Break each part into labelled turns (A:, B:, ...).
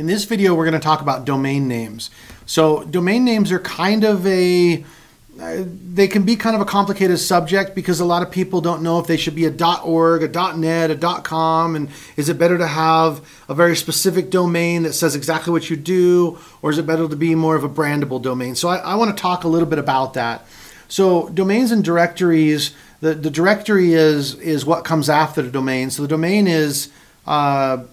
A: In this video, we're going to talk about domain names. So domain names are kind of they can be kind of a complicated subject because a lot of people don't know if they should be a .org, a .net, a .com, and is it better to have a very specific domain that says exactly what you do, or is it better to be more of a brandable domain? So I want to talk a little bit about that. So domains and directories, the directory is what comes after the domain. So the domain is, for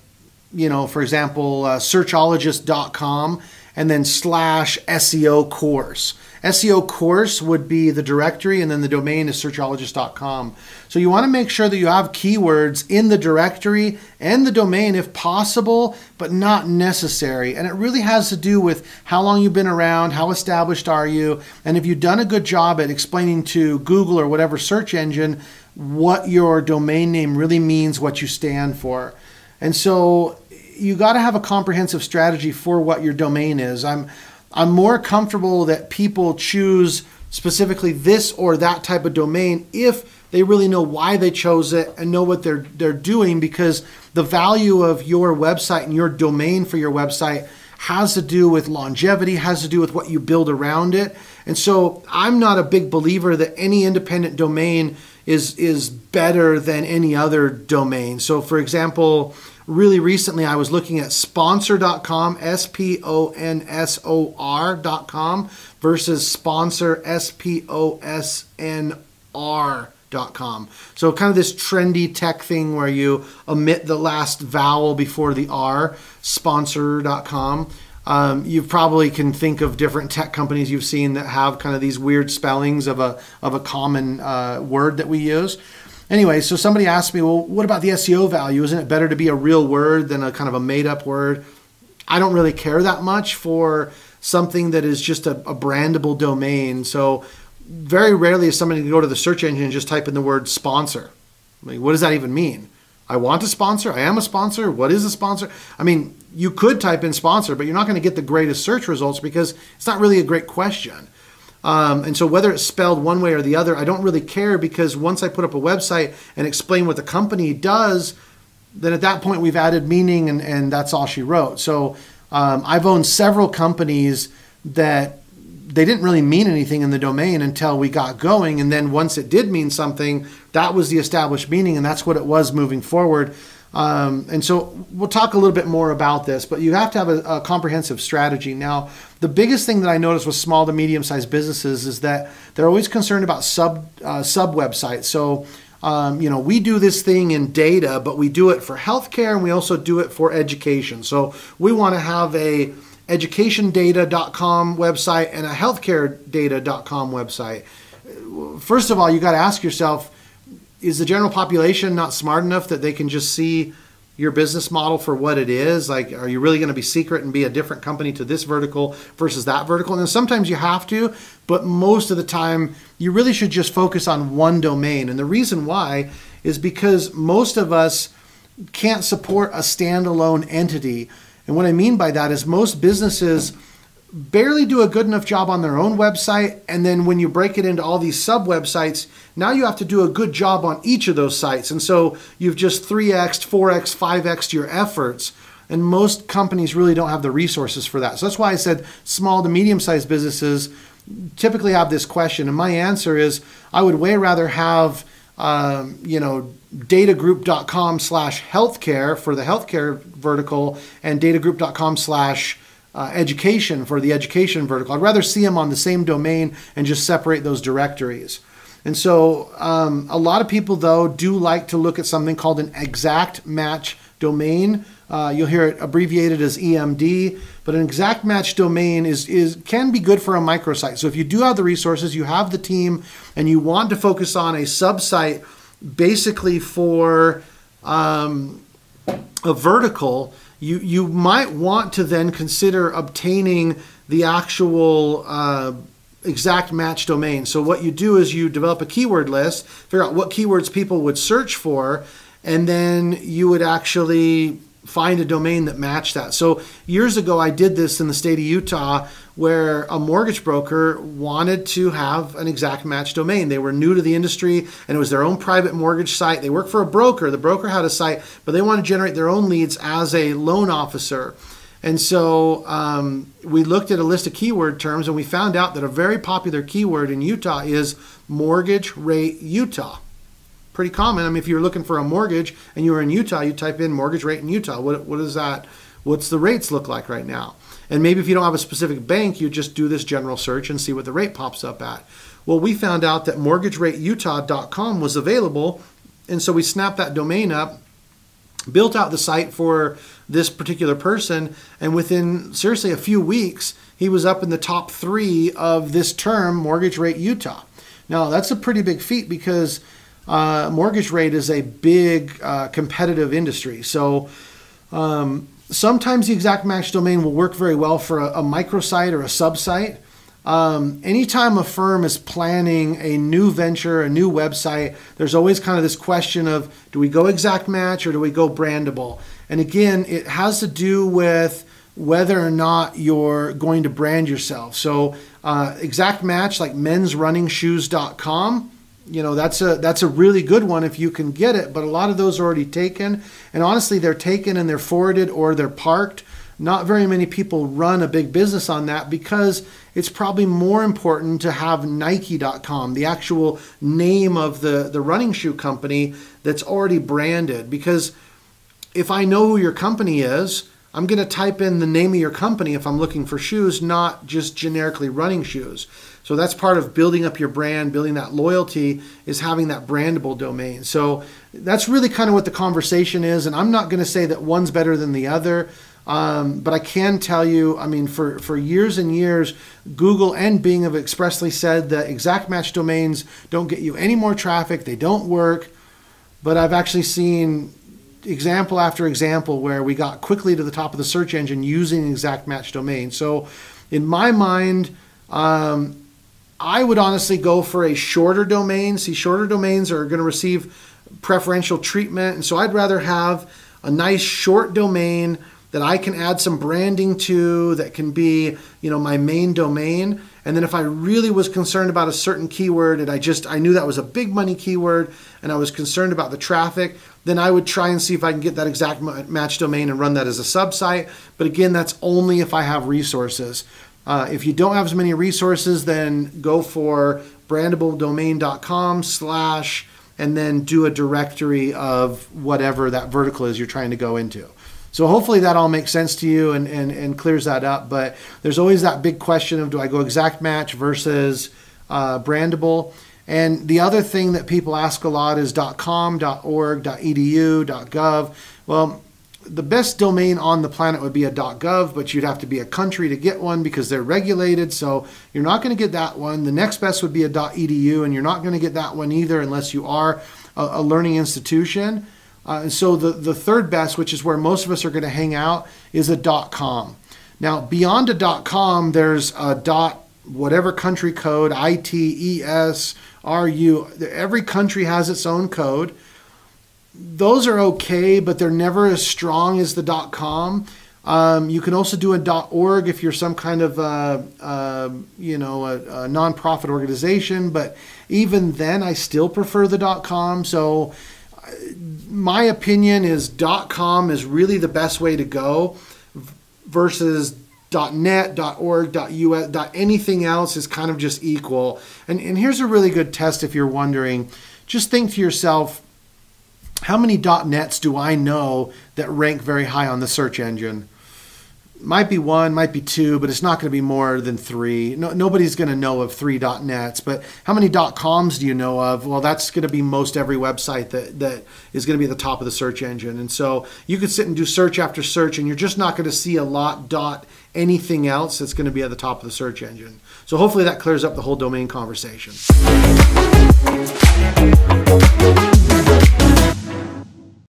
A: example, searchologist.com and then /SEO course. SEO course would be the directory, and then the domain is searchologist.com. So you want to make sure that you have keywords in the directory and the domain if possible, but not necessary. And it really has to do with how long you've been around, how established are you, and if you've done a good job at explaining to Google or whatever search engine what your domain name really means, what you stand for. And so you got to have a comprehensive strategy for what your domain is. I'm more comfortable that people choose specifically this or that type of domain if they really know why they chose it and know what they're doing, because the value of your website and your domain for your website has to do with longevity, has to do with what you build around it. And so I'm not a big believer that any independent domain is better than any other domain. So for example, really recently I was looking at sponsor.com, sponsor.com versus sponsor, sponsnr.com. So kind of this trendy tech thing where you omit the last vowel before the R, sponsor.com. You probably can think of different tech companies you've seen that have kind of these weird spellings of a common word that we use. Anyway, so somebody asked me, well, what about the SEO value? Isn't it better to be a real word than a kind of a made-up word? I don't really care that much for something that is just a brandable domain. So very rarely is somebody going to go to the search engine and just type in the word sponsor. I mean, what does that even mean? I want a sponsor. I am a sponsor. What is a sponsor? I mean, you could type in sponsor, but you're not going to get the greatest search results because it's not really a great question. And so whether it's spelled one way or the other, I don't really care, because once I put up a website and explain what the company does, then at that point we've added meaning, and that's all she wrote. So I've owned several companies that they didn't really mean anything in the domain until we got going. And then once it did mean something, that was the established meaning, and that's what it was moving forward. And so we'll talk a little bit more about this, but you have to have a comprehensive strategy. Now, the biggest thing that I noticed with small to medium-sized businesses is that they're always concerned about sub websites. So, we do this thing in data, but we do it for healthcare and we also do it for education. So we want to have a educationdata.com website and a healthcaredata.com website. First of all, you got to ask yourself, is the general population not smart enough that they can just see your business model for what it is? Like, are you really going to be secret and be a different company to this vertical versus that vertical? And sometimes you have to, but most of the time you really should just focus on one domain. And the reason why is because most of us can't support a standalone entity. And what I mean by that is most businesses barely do a good enough job on their own website, and then when you break it into all these sub websites, now you have to do a good job on each of those sites, and so you've just 3x'd, 4x, 5x'd your efforts, and most companies really don't have the resources for that. So that's why I said small to medium-sized businesses typically have this question, and my answer is I would way rather have datagroup.com/healthcare for the healthcare vertical and datagroup.com/education for the education vertical. I'd rather see them on the same domain and just separate those directories. And so a lot of people, though, do like to look at something called an exact match domain. You'll hear it abbreviated as EMD, but an exact match domain can be good for a microsite. So if you do have the resources, you have the team, and you want to focus on a subsite basically for a vertical, you might want to then consider obtaining the actual exact match domain. So what you do is you develop a keyword list, figure out what keywords people would search for, and then you would actually find a domain that matched that. So years ago, I did this in the state of Utah, where a mortgage broker wanted to have an exact match domain. They were new to the industry, and it was their own private mortgage site. They worked for a broker. The broker had a site, but they wanted to generate their own leads as a loan officer. And so we looked at a list of keyword terms, and we found out that a very popular keyword in Utah is mortgage rate Utah. Pretty common. I mean, if you're looking for a mortgage and you were in Utah, you type in mortgage rate in Utah. What is that? What's the rates look like right now? And maybe if you don't have a specific bank, you just do this general search and see what the rate pops up at. Well, we found out that mortgagerateyutah.com was available, and so we snapped that domain up, built out the site for this particular person, and within seriously a few weeks, he was up in the top 3 of this term, mortgage rate Utah. Now, that's a pretty big feat because mortgage rate is a big competitive industry. So sometimes the exact match domain will work very well for a microsite or a sub-site. Anytime a firm is planning a new venture, a new website, there's always kind of this question of, do we go exact match or do we go brandable? And again, it has to do with whether or not you're going to brand yourself. So exact match, like mensrunningshoes.com, you know, that's a really good one if you can get it, but a lot of those are already taken. And honestly, they're taken and they're forwarded or they're parked. Not very many people run a big business on that because it's probably more important to have Nike.com, the actual name of the running shoe company that's already branded. Because if I know who your company is, I'm going to type in the name of your company if I'm looking for shoes, not just generically running shoes. So that's part of building up your brand, building that loyalty, is having that brandable domain. So that's really kind of what the conversation is. And I'm not going to say that one's better than the other. But I can tell you, I mean, for years and years, Google and Bing have expressly said that exact match domains don't get you any more traffic. They don't work. But I've actually seen example after example where we got quickly to the top of the search engine using exact match domain. So in my mind, I would honestly go for a shorter domain. See, shorter domains are going to receive preferential treatment. And so I'd rather have a nice short domain that I can add some branding to, that can be, you know, my main domain. And then if I really was concerned about a certain keyword and I knew that was a big money keyword and I was concerned about the traffic, then I would try and see if I can get that exact match domain and run that as a sub-site. But again, that's only if I have resources. If you don't have as many resources, then go for brandabledomain.com/ and then do a directory of whatever that vertical is you're trying to go into. So hopefully that all makes sense to you and clears that up. But there's always that big question of, do I go exact match versus brandable? And the other thing that people ask a lot is .com, .org, .edu, .gov. Well, the best domain on the planet would be a .gov, but you'd have to be a country to get one because they're regulated. So you're not going to get that one. The next best would be a .edu, and you're not going to get that one either unless you are a learning institution. So the third best, which is where most of us are going to hang out, is a .com. Now, beyond a .com, there's a whatever country code, ITES, RU. Every country has its own code. Those are okay, but they're never as strong as the .com. You can also do a .org if you're some kind of a nonprofit organization, but even then, I still prefer the .com. So my opinion is .com is really the best way to go versus .net, .org, .us, anything else is kind of just equal. And here's a really good test if you're wondering. Just think to yourself, how many .nets do I know that rank very high on the search engine? Might be one, might be two, but it's not going to be more than three. Nobody's going to know of 3 .nets, but how many .coms do you know of? Well, that's going to be most every website that is going to be at the top of the search engine. And so you could sit and do search after search, and you're just not going to see a lot anything else that's going to be at the top of the search engine. So hopefully that clears up the whole domain conversation.